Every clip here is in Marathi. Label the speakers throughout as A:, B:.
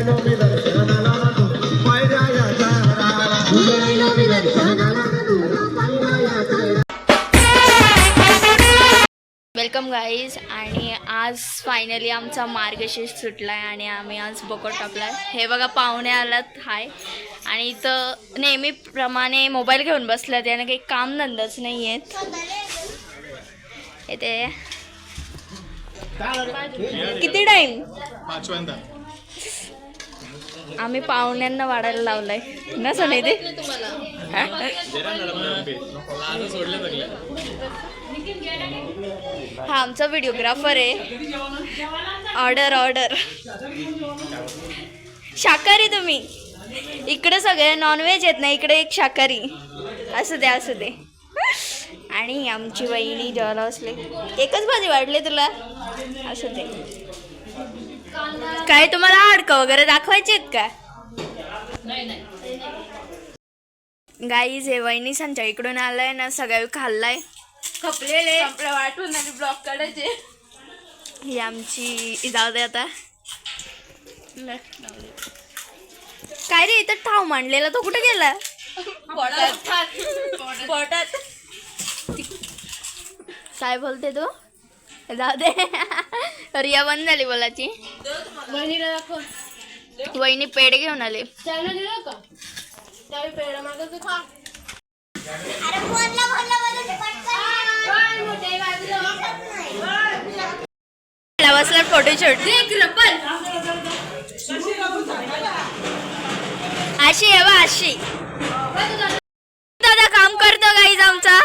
A: Welcome guys. आणि आज फायनली आमचा मार्गशीर्ष सुटलाय आणि आम्ही आज बोकड टाकलाय. हे बघा पाहुणे आलात हाय. आणि इथं नेहमीप्रमाणे मोबाईल घेऊन बसलात, याने काही काम धंदाच नाही आहेत. येते किती टाइम आम्ही पाहुण्यांना वाढायला लावलाय ना सने ते. हा आमचा व्हिडिओग्राफर आहे. ऑर्डर शाकाहारी तुम्ही. इकडे सगळे नॉनव्हेज आहेत ना, इकडे एक शाकाहारी. असू दे. आणि आमची वहिनी जेवायला बसले. एकच भाजी वाढली तुला. असू दे. काय तुम्हाला हाडकं वगैरे दाखवायचे आहेत का गाईज? हे वहिनी संच्या इकडून आलाय ना, सगळं खाल्लाय. खपलेले वाटून आणि ब्लॉक काढायचे. ही आमची जाऊ दे आता. काय रे इथं ठाव मांडलेला तो कुठे गेला? पोटात. काय बोलते तू? जाऊ दे. रिया बंद झाली बोलाची. वहिनी पेढ घेऊन आले. बसला फोटोशूट. अशी आहे बा अशी. दादा काम करतो गाईज आमचा.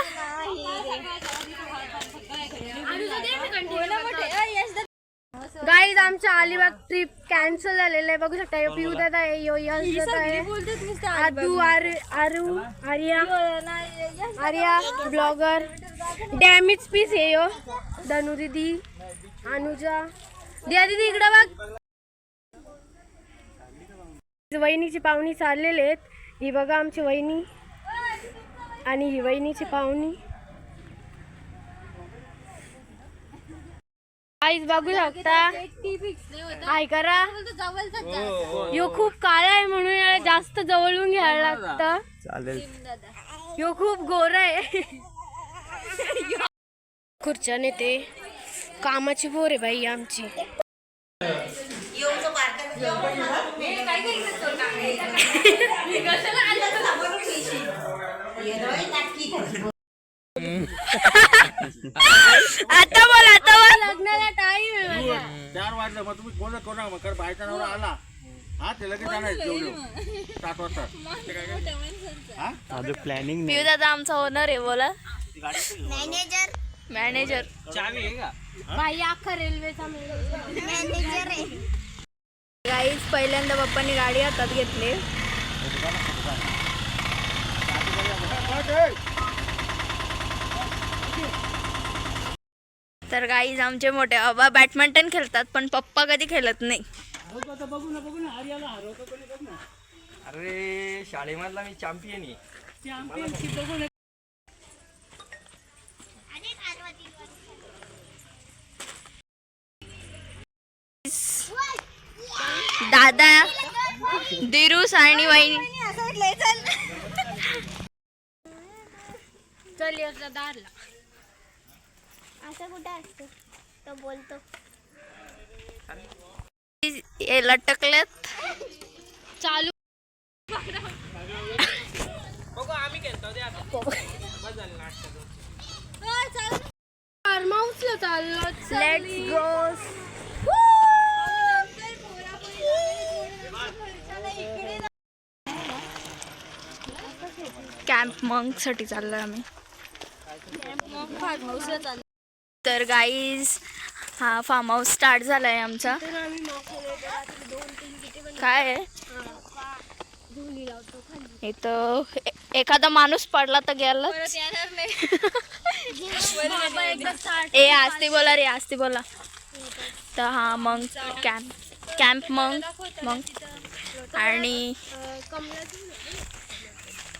B: गाईज आमच्या अलिबाग ट्रिप कॅन्सल झालेलं आहे. बघू शकता पिऊ दादा आहे, यो यश दादा आहे, आदू आरू आर्या ब्लॉगर, डॅमेज पीस आहे यो, धनु दीदी, अनुजा, दिया दीदी इकडं बघ. वहिनीची पाहुणी चाललेले आहेत. ही बघा आमची वहिनी आणि ही वहिनीची पाहुणी. आईज बघू शकता. काय करा, यो खूप काळा आहे म्हणून याला जास्त जवळून घ्यायला लागतं. यो खूप गोरा आहे. खुर्च्याने ते कामाची बोर आहे बाई आमची.
A: आता बोल
B: लग्नाला टाइम आहे माझा.
C: 4 वाजले मग तुम्ही कोण कोणा मग बायचा नवरा आला. हा ते लगेच जाणार 7 वाजता.
D: अजून प्लॅनिंग
A: पिऊ दादा आमचा ओनर आहे. बोला. मॅनेजर
D: चावी आहे का?
B: बाई अख्खा रेल्वेचा मॅनेजर आहे.
A: गाईज पहिल्यांदा पप्पांनी गाडी हातात घेतली. तर गाईज आमचे मोठे बाबा बॅडमिंटन खेळतात पण पप्पा कधी खेळत नाही.
D: अरे शाळेमधला मी चॅम्पियन आहे.
A: दादा दिरूस आणि वहिनी.
B: चल याचा दारला.
E: असं कुठे असतो तो बोलतो.
A: हे लटकलेत.
B: चालू फार्महाऊसला चाललो.
A: Let's go. कॅम्प मंक साठी चाललोय आम्ही.
B: फार्महाऊसला चाललो.
A: तर गाईज हा फार्म हाऊस स्टार्ट झालाय आमचा. काय आहे इथं? एखादा माणूस पडला तर गेला. ए आस्ती बोला रे, आस्ती बोला. तर हा मग कॅम्प मग आणि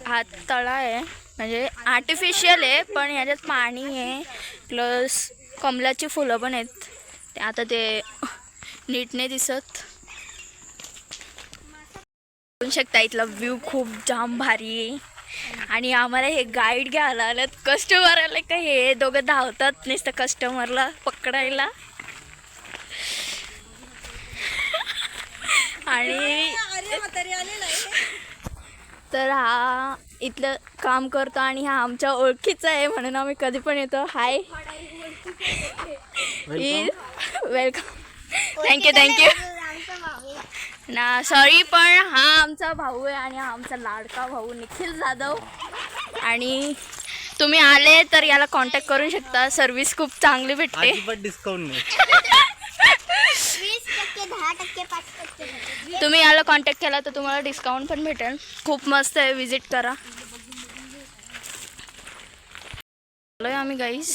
A: हा तळा आहे. म्हणजे आर्टिफिशियल आहे पण ह्याच्यात पाणी आहे प्लस कमलाची फुलं पण आहेत. ते आता ते नीट नाही दिसत. बघू शकता इथला व्ह्यू खूप जाम भारी आहे आणि आम्हाला हे गाईड घ्यायला आलं कस्टमर आलं का हे दोघं धावतात नुसतं कस्टमरला पकडायला आणि तर हा इथलं काम करतो आणि हा आमच्या ओळखीचा आहे म्हणून आम्ही कधी पण येतो. हाय वेलकम थँक्यू ना सॉरी पण हा आमचा भाऊ आहे आणि हा आमचा लाडका भाऊ निखिल जाधव आणि तुम्ही आले तर याला कॉन्टॅक्ट करू शकता. सर्विस खूप चांगली भेटते.
D: डिस्काउंट नाही.
E: 20%, 10%, 5%.
A: तुम्ही याला कॉन्टॅक्ट केला तर तुम्हाला डिस्काउंट पण भेटेल. खूप मस्त आहे, विजिट करा. आलोय आम्ही गाईस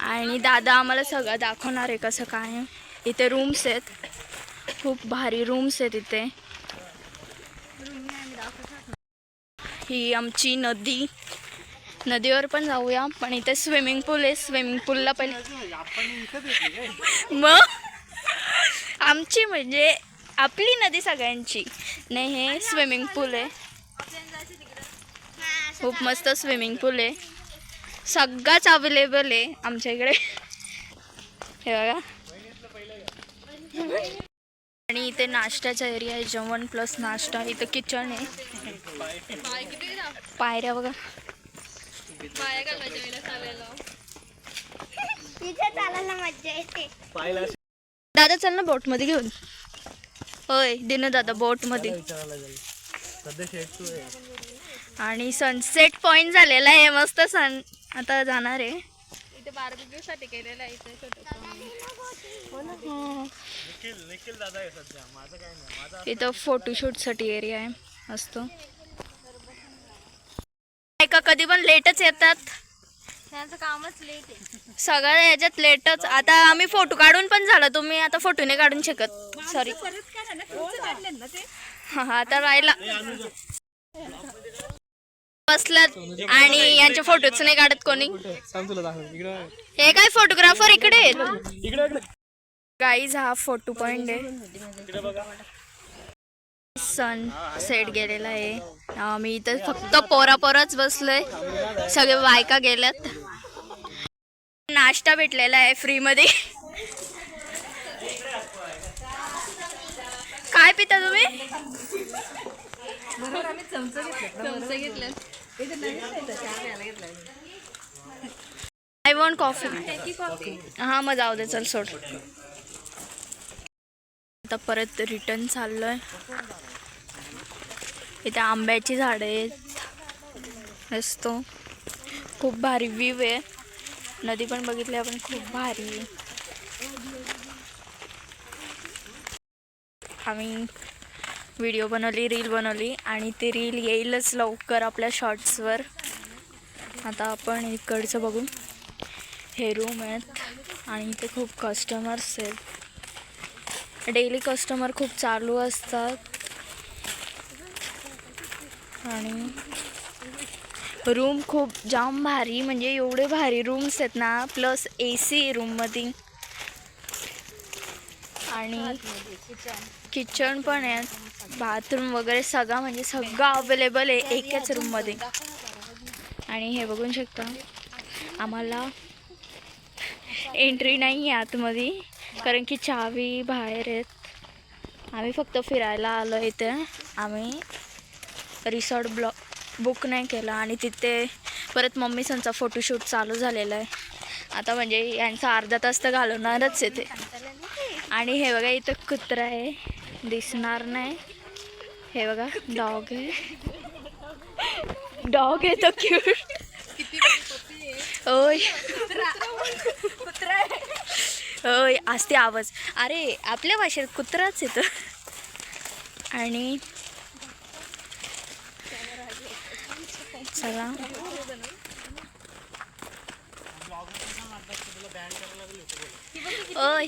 A: आणि दादा आम्हाला सगळं दाखवणार आहे कसं काय. इथे रूम्स आहेत, खूप भारी रूम्स आहेत इथे. ही आमची नदी, नदीवर पण जाऊया पण इथे स्विमिंग पूल आहे. स्विमिंग पूलला पहिले मग आमची म्हणजे आपली नदी सगळ्यांची नाही. हे स्विमिंग पूल आहे, खूप मस्त स्विमिंग पूल आहे. सगळंच अवेलेबल आहे आमच्या इकडे हे बघा. आणि इथे नाश्त्याचा एरिया आहे, जेवण प्लस नाश्ता. इथं किचन आहे, पायऱ्या बघा.
E: तिथे चालायला मज्जा येते.
A: दादा चल ना बोट मध्ये घेऊन. होय दिनू दादा बोट मध्ये. आणि सनसेट पॉइंट झालेला आहे मस्त. आता जाणार आहे इथे बार्बेक्यू साठी केलेला आहे इथे इथं फोटोशूट साठी एरिया आहे मस्त. का कधी पण लेटच येतात,
B: त्यांचं कामच लेट आहे.
A: सगळं ह्याच्यात लेटच. आता आम्ही फोटो काढून पण झालं, तुम्ही आता फोटो नाही काढून शकत. सॉरी हा आता राहिला बसलं आणि यांचे फोटोच नाही काढत कोणी. हे काय फोटोग्राफर इकडे गाईज. हा फोटो पॉइंट आहे. सन सेट गेलेला आहे. मी इथं फक्त पोराच बसलोय, सगळे बायका गेल्यात. नाश्ता भेटलेला आहे फ्री मध्ये. काय पिता तुम्ही? I want coffee. हा मग जाऊ दे चल सोड. आता परत रिटर्न चाललोय. इथे आंब्याची झाडं आहेत असतो. खूप भारी व्ह्यू आहे. नदी पण बघितली आपण, खूप भारी. आम्ही व्हिडिओ बनवली, रील बनवली आणि ती रील येईलच लवकर आपल्या शॉर्ट्सवर. आता आपण इकडचं बघू. हे रूम आहेत आणि इथे खूप कस्टमर्स आहेत. डेली कस्टमर खूप चालू असतात आणि रूम खूप जाम भारी, म्हणजे एवढे भारी रूम्स आहेत ना. प्लस AC रूममध्ये आणि किचन पण आहे, बाथरूम वगैरे सगळं, म्हणजे सगळं अवेलेबल आहे एकाच रूममध्ये. आणि हे बघू शकता आम्हाला एंट्री नाही आहे आतमध्ये कारण की चावी बाहेर आहेत. आम्ही फक्त फिरायला आलो इथे. आम्ही रिसॉर्ट बुक नाही केला आणि तिथे परत मम्मी संचा फोटोशूट चालू झालेला आहे आता. म्हणजे यांचा अर्धा तास तर घालवणारच आहे ते. आणि हे बघा इथं कुत्रा आहे, दिसणार नाही. हे बघा डॉग आहे, डॉग आहे तो क्यूट. ओय ओय असते आवाज. अरे आपल्या भाषेत कुत्राच येतं. आणि चला ओय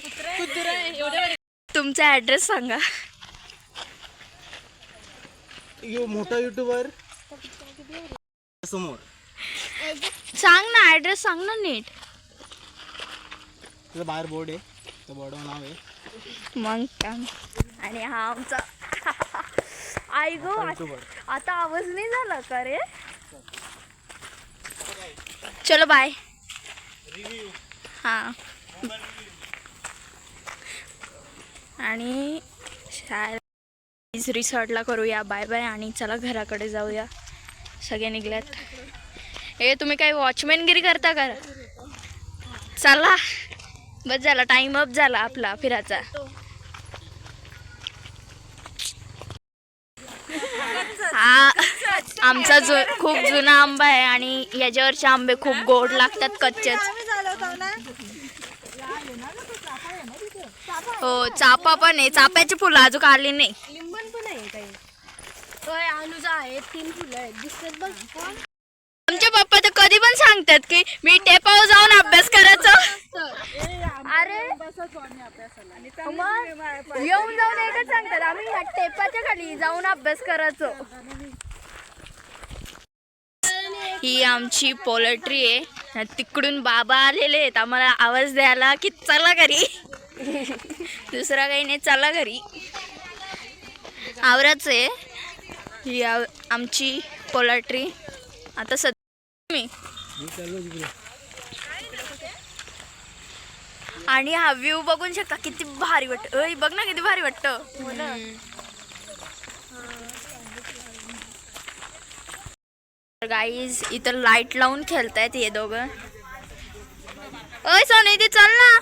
A: तुमचा ॲड्रेस सांगा.
D: मोठा युट्यूबर समोर
A: सांग ना ॲड्रेस सांग ना नीट.
D: बाहेर बोर्ड आहे.
A: मग काय. आणि हा आमचा आई गो आता आवाज नाही झाला का रे. चलो बाय. हा आणि रिसॉर्टला करूया बाय बाय आणि चला घराकडे जाऊया. सगळे निघल्यात. हे तुम्ही काही वॉचमॅनगिरी करता का. चला बस झाला टाइम अप झाला आपला फिरायचा. हा आमचा खूप जुना आंबा आहे आणि याच्यावरचे आंबे खूप गोड लागतात कच्चेच. हो चापा पण आहे. चाप्याची फुलं अजून आली नाही.
B: लिंबन पण आहे काही. अनुजा आहे 3 फुलं आहेत दिसतात बघ.
A: आमचे पप्पा तर कधी पण सांगतात की मी टेपावर जाऊन अभ्यास करायचं. अरे मग येऊन जाऊन एकच सांगतात आम्ही ह्या टेपाच्या खाली जाऊन अभ्यास करायचो. ही आमची पोल्ट्री आहे. तिकडून बाबा आलेले आहेत आम्हाला आवाज द्यायला की चला घरी. दुसरा काही नाही चला घरी. आवराच आहे ही आमची पोल्ट्री. आता सध्या मी आणि हा व्ह्यू बघून शकता किती भारी वाटत. बघ ना किती भारी वाटत. गाईज इथं लाईट लावून खेळतायत हे दोघं. सोने ते चल ना.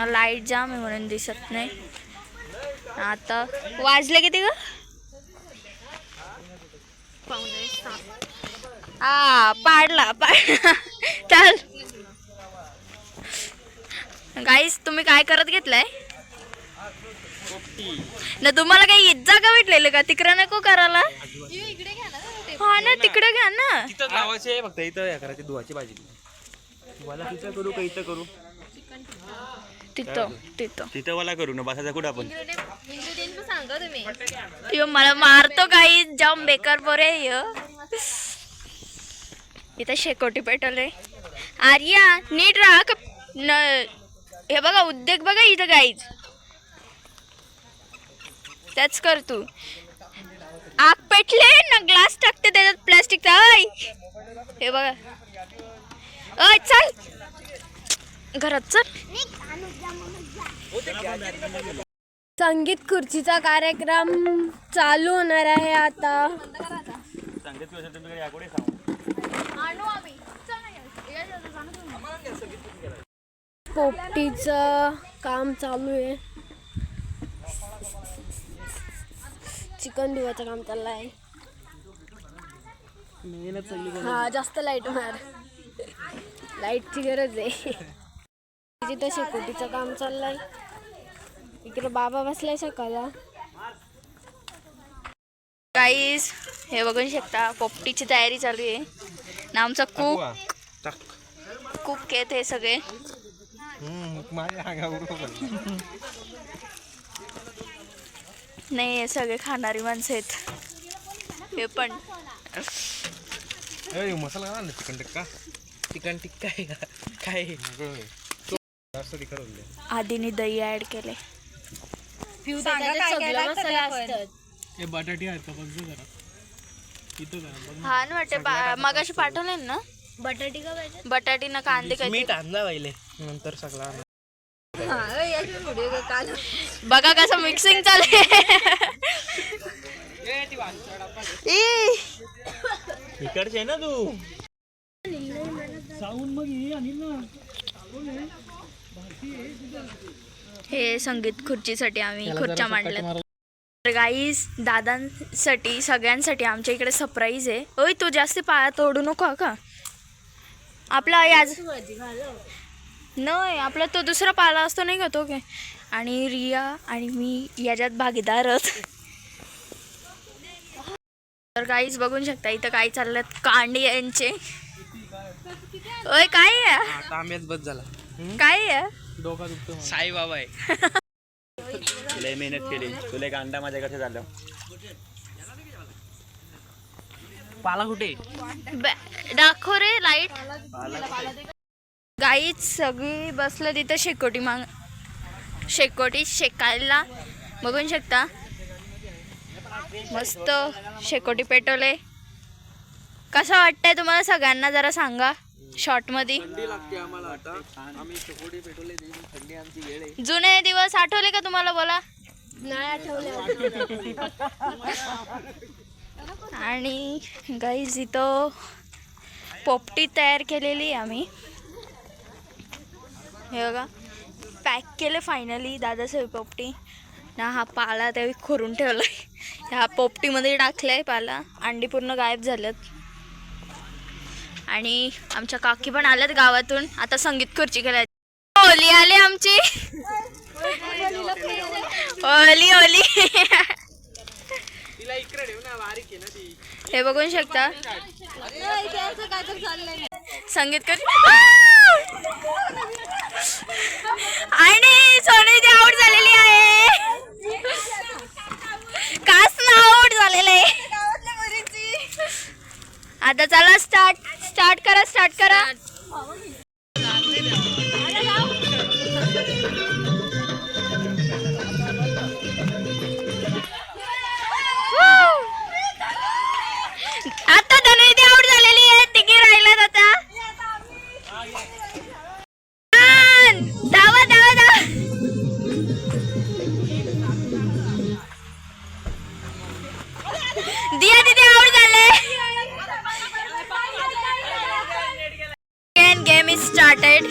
A: लाईट जाम आहे म्हणून दिसत नाही. आता वाजले किती ग. हा पाडला चल. गाईस तुम्ही काय करत घेतलंय ना. तुम्हाला काही इज्जा का भेटलेलं का. तिकडे नको करायला. हा ना तिकडे घ्या ना.
D: तिथं लावायचे फक्त इथं करायची दुवाची भाजी. मला तिथं करू का इथं करू.
A: तिथं
D: वाला करू ना बसायचा कुठं आपण.
A: यो मला मारतो काही जाम बेकार पोरे. इथं शेकोटी पेटवले. आर्या नीट राहा. हे बघा उद्योग बघा इथं गाईज. त्याच कर तू. आग पेटले ना ग्लास टाकते त्याच्यात प्लास्टिकचा. हे बघा. चल घरात चल.
B: संगीत खुर्चीचा कार्यक्रम चालू होणार आहे आता. पोपटीचं काम चालू आहे. चिकन धुवायचं काम चाललं आहे. हा जास्त लाईट मार. लाईटची गरज आहे. तिथं शेकोटीचं काम चाललंय. इकडे बाबा बसलाय सकाळला.
A: गाईस हे बघून शकता पोपटीची तयारी चालू आहे ना. आमचा कुक आहेत हे सगळे. नाही हे सगळे खाणारी माणसं आहेत. हे पण
D: मसाला चिकन टिक्का काय
A: आधीने दही ऍड केले.
C: बटाटी आहेत का बघ जरा.
A: हा ना वाटते मगाशी पाठवले ना.
B: बटाटी का पाहिजे.
A: बटाटी ना कांदे काही
D: मीठ आणला पहिले नंतर सगळा.
A: बघा कसं मिक्सिंग चालू.
D: इकडचे आहे ना तू.
A: हे संगीत खुर्चीसाठी आम्ही खुर्च्या मांडल्या. तर गाईस दादांसाठी सगळ्यांसाठी आमच्या इकडे सरप्राईज आहे. ओय तू जास्त पाया तोडू नको का. आपला याज नाही आपला तो दुसरा पाला असतो नाही का तो काय. आणि रिया आणि मी याच्यात भागीदारच. तर गाईस बघून शकता इथं काय चाललं कांडी यांचे. ओय काय आहे
D: आम्हीच बस झाला.
A: काय आहे.
D: साई बाबा आहे. लय मेहनत केली. तुला एक अंडा माझ्याकडे झालं. पाला कुठे
A: दाखव रे लाईट. गाईच सगळी बसलं तिथं शेकोटी शेकायला बघू शकता. मस्त शेकोटी पेटवले. कसं वाटतंय तुम्हाला सगळ्यांना जरा सांगा शॉर्टमध्ये. जुने दिवस आठवले का तुम्हाला? बोला.
B: नाही आठवले.
A: आणि गाईज इथं पोपटी तयार केलेली आम्ही. हे बघा पॅक केले फायनली दादासाहेब पोपटी ना. हा पाला त्यावेळी खोरून ठेवलाय. ह्या पोपटीमध्ये टाकलाय पाला. अंडी पूर्ण गायब झाल्यात. आणि आमच्या काकी पण आल्यात गावातून. आता संगीत खुर्ची केल्या. ओली आली आमची. ओली ओली हे बघून शकता. संगीत खुर्ची आणि सोनीची आऊट झालेली आहे. कास ना आऊट झालेलं आहे. आता चला स्टार्ट करा. आता धनुती आऊट झालेली आहे. तिघी राहिल्यात आता. धावा. दिया तिथे आऊट झाले. Game is started.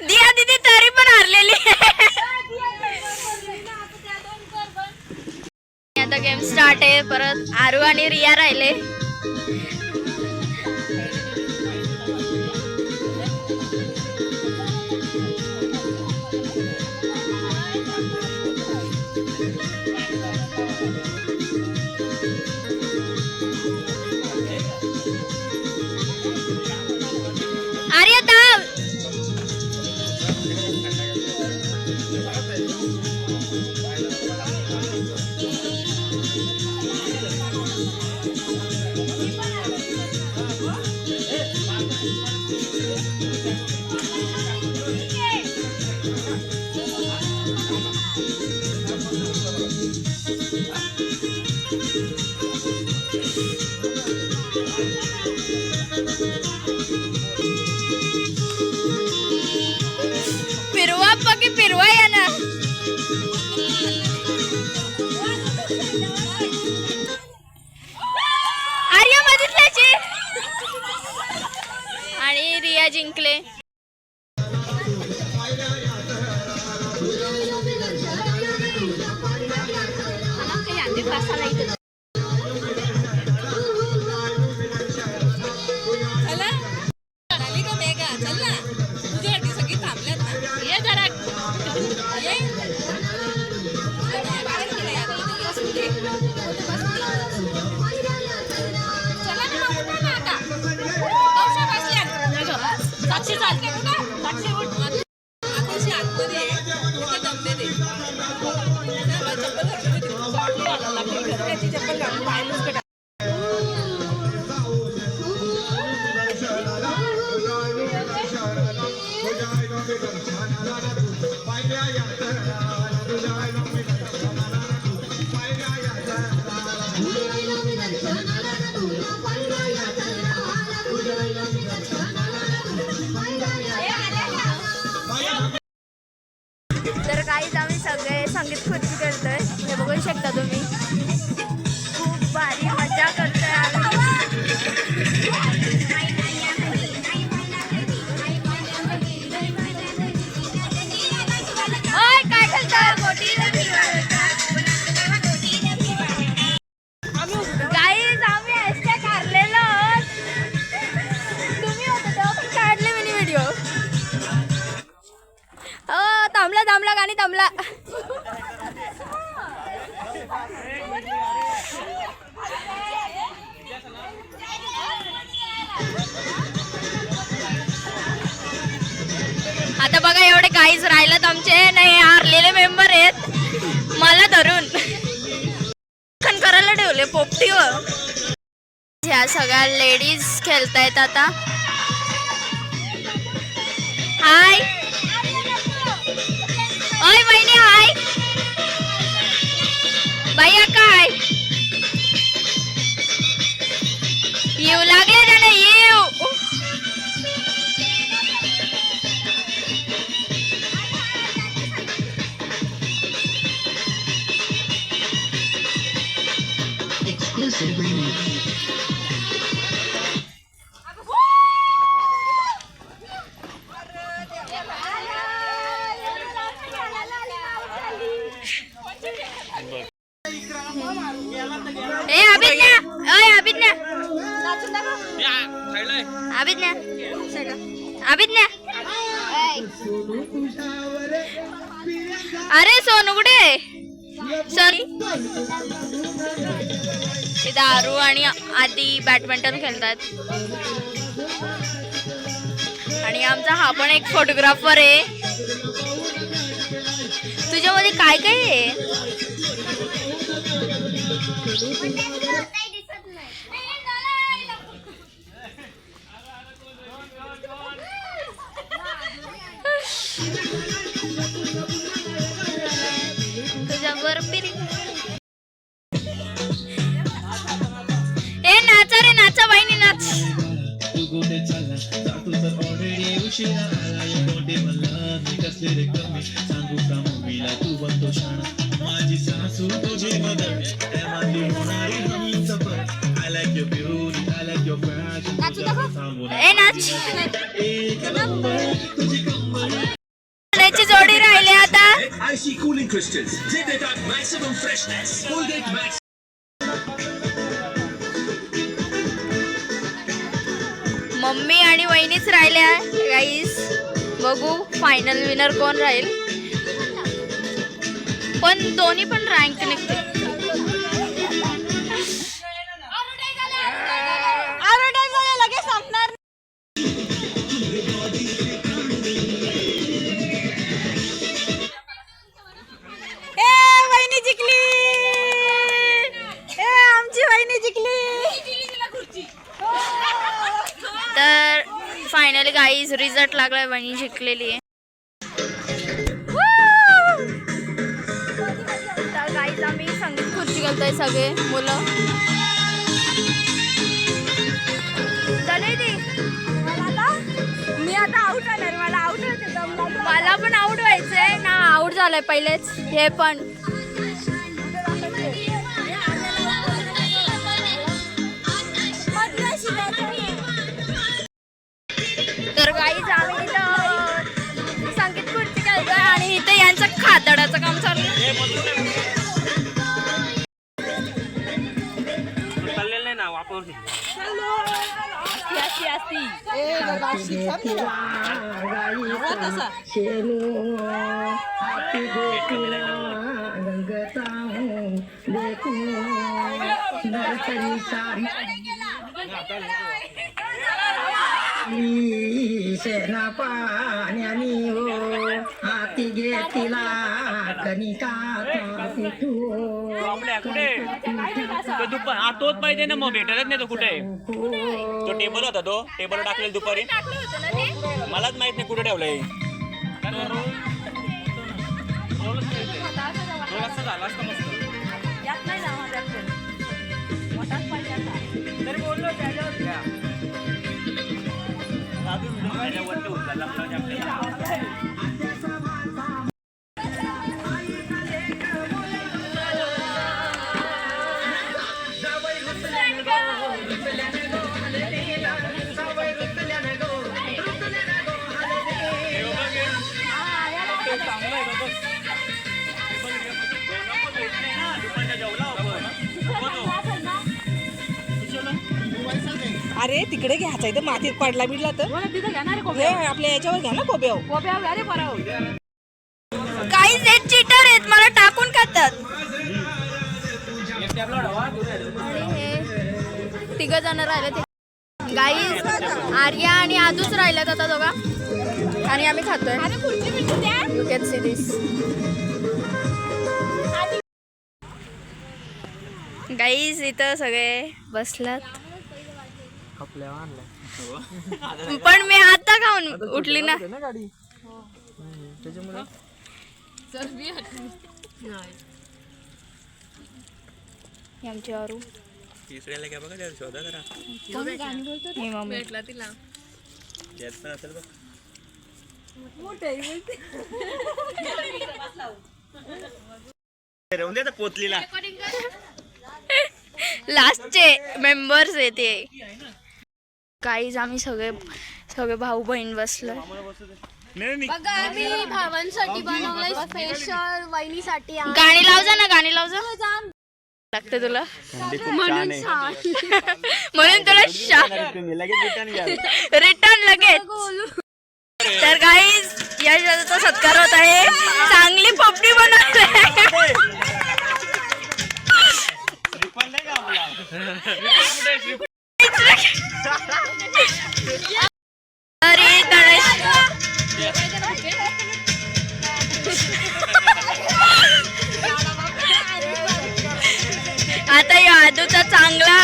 A: दिया दीदी तरी पण हारलेली. आता गेम स्टार्ट आहे. परत आरू आणि रिया राहिले. आर्या धाव. फिरवा या ना. आर्या मधीतल्याची. आणि रिया जिंकले. तर काहीच आम्ही सगळे संगीत खुर्ची करतोय. हे बघू शकता तुम्ही. खूप भारी मजा करतोय आम्ही. काय गाईज आम्ही हॅशटॅग काढलेलो. तुम्ही होता तेव्हा पण काढले मी व्हिडिओ. आता बघा एवढे गाईज राहिलेत आमचे नाही हारलेले मेंबर आहेत मला धरून करायला ठेवले पोपटीवर. ह्या सगळ्या लेडीज खेळतायत आता. हाय ओय बहिणी हाय भैया काय येऊ लागले ना येऊ.
F: Exclusive remix.
A: ए अभिज्ञा ओय अभिज्ञा अभिज्ञा अभिज्ञा अरे सोनू कुठे सॉरी. इथे आरू आणि आदी बॅडमिंटन खेळतात आणि आमचा हा पण एक फोटोग्राफर आहे. तुझ्यामध्ये काय काय आहे? तुझ्यावर पिरी ए नाचा रे नाचा बहिणी नाच. ए नाच जोडी राहिली आता.
G: Icy cooling crystals. They deduct maximum freshness. Colgate Max.
A: Mummy आणि वहिनीच राहिल्या गाईस. बघू फायनल विनर कोण राहील. पण दोन्ही पण रँक निघते. लगेच संपणार. वहिनी जिंकली. आमची वहिनी जिंकली. तर फायनली गाईज रिझल्ट लागलाय वहिनी जिंकलेली आहे. तर गाईज आम्ही संगीत खुर्ची घालतोय सगळे मुलं. मी आता आउट होणार. मला आउट व्हायचं. मला पण आउट व्हायचंय ना. आउट झालंय पहिलेच हे पण. तर गाईज आम्ही इथं संगीत खुर्ची खेळतोय आणि इथे यांचं खातडाचं काम चालू आहे.
D: ना वापर
H: सेना पाण्यानी हो हाती घेतला कनिका
D: दुपार तोच पाहिजे ना. मग भेटतच नाही तो कुठे. तो टेबल होता. तो टेबल टाकलेला दुपारी. मलाच माहित नाही कुठे ठेवलंय. झाला असता मस्त. तरी बोललो
I: अरे तिकडे घ्यायचा इथं मातीत पडला बिडला तर आपल्या याच्यावर घ्या ना कोब्या.
A: गाईज हे
B: तिघ जण राहिले ते गाईज आर्या आणि आजूच राहिल्यात आता दोघा आणि आम्ही खातोय. You can see this. Guys इथं सगळे बसलात पण मी आता खाऊन उठली ना. ही आमची आरू
D: तिसऱ्याला काय बघा त्याला शोधा जरा
B: ही मम्मी
D: त्यात पण असेल बघ. राहून दे आता पोतलीला.
B: लास्टचे मेंबर्स येते. काहीच आम्ही सगळे भाऊ बहीण बसलोय. बघा आम्ही भावांसाठी बनवलंय स्पेशल वहिनीसाठी. गाणी लाव जा ना गाणी लाव जा लागते तुला म्हणून म्हणून तुला रिटर्न लगेच. तर गाईज या सत्कार होत आहे. चांगली पोपटी बनवते. अरे आता या आदूचा चांगला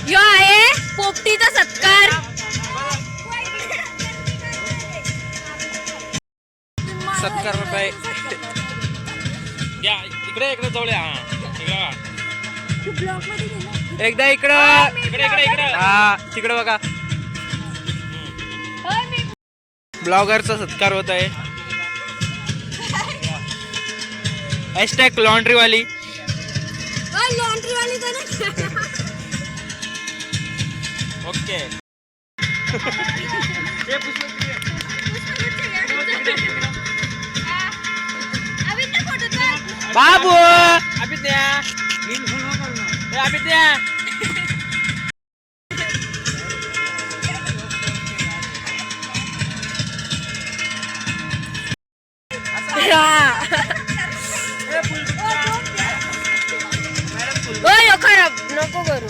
B: यो आहे पोपटीचा सत्कार.
D: सत्कार रुपये या इकडे इकडे जवळ एकदा इकडं इकडे इकडे इकडे हा तिकडे बघा. ब्लॉगरचा सत्कार होत आहे. हॅशटॅग लॉन्ड्रीवाली. ओके बाबू अभिज्ञा अभिज्ञा
B: खराब नको करू.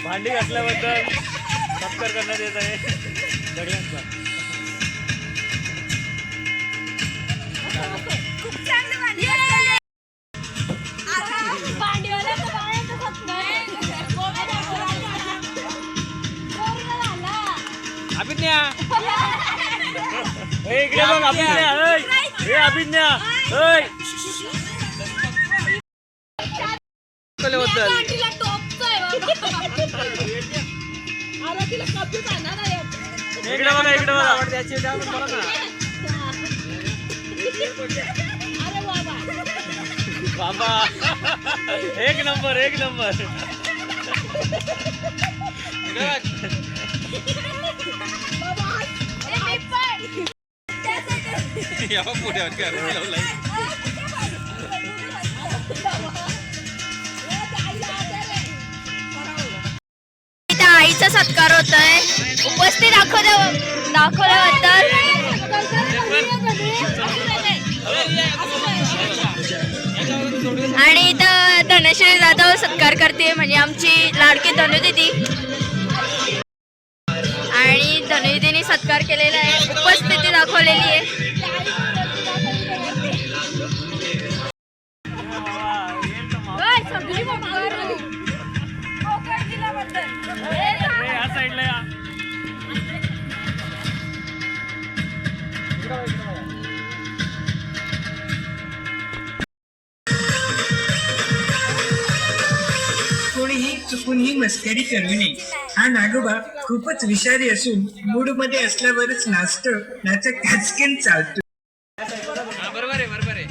D: भांडी घातल्याबद्दल सत्कार करण्यात येत आहे सगळ्यांचा. अभिज्ञा इकडे बघ अभिज्ञा. हे अभिज्ञा बद्दल इकडे बघा इकडे बघा. बाबा एक नंबर एक नंबर.
B: आईचा सत्कार होतोय. उपस्थित दाखवल्याबद्दल आणि इथं धनश्री जाधव सत्कार करते म्हणजे आमची लाडकी धनुदीदी. आणि धनुदीदीने सत्कार केलेला आहे. उपस्थिती दाखवलेली आहे.
H: कोणीही चुकून ही मस्करी करू नये. हा नागोबा खूपच विषारी असून मूड मध्ये असल्यावरच नाचतो, नाच काचकेन चालतो.
D: बरोबर आहे बरोबर आहे.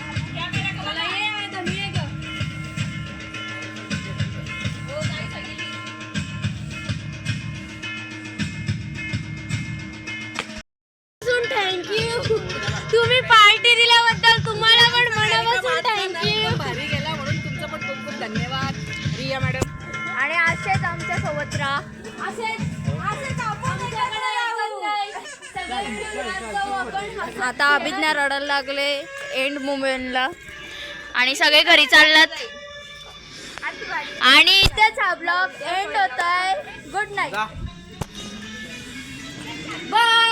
B: थँक्यू तुम्ही पार्टी दिल्याबद्दल. तुम्हाला आता अभिज्ञा रडायला लागले एंड मोमेंटला.
A: आणि सगळे घरी चाललात.
B: आणि इथेच हा ब्लॉग एंड होत आहे. Good night. बाय.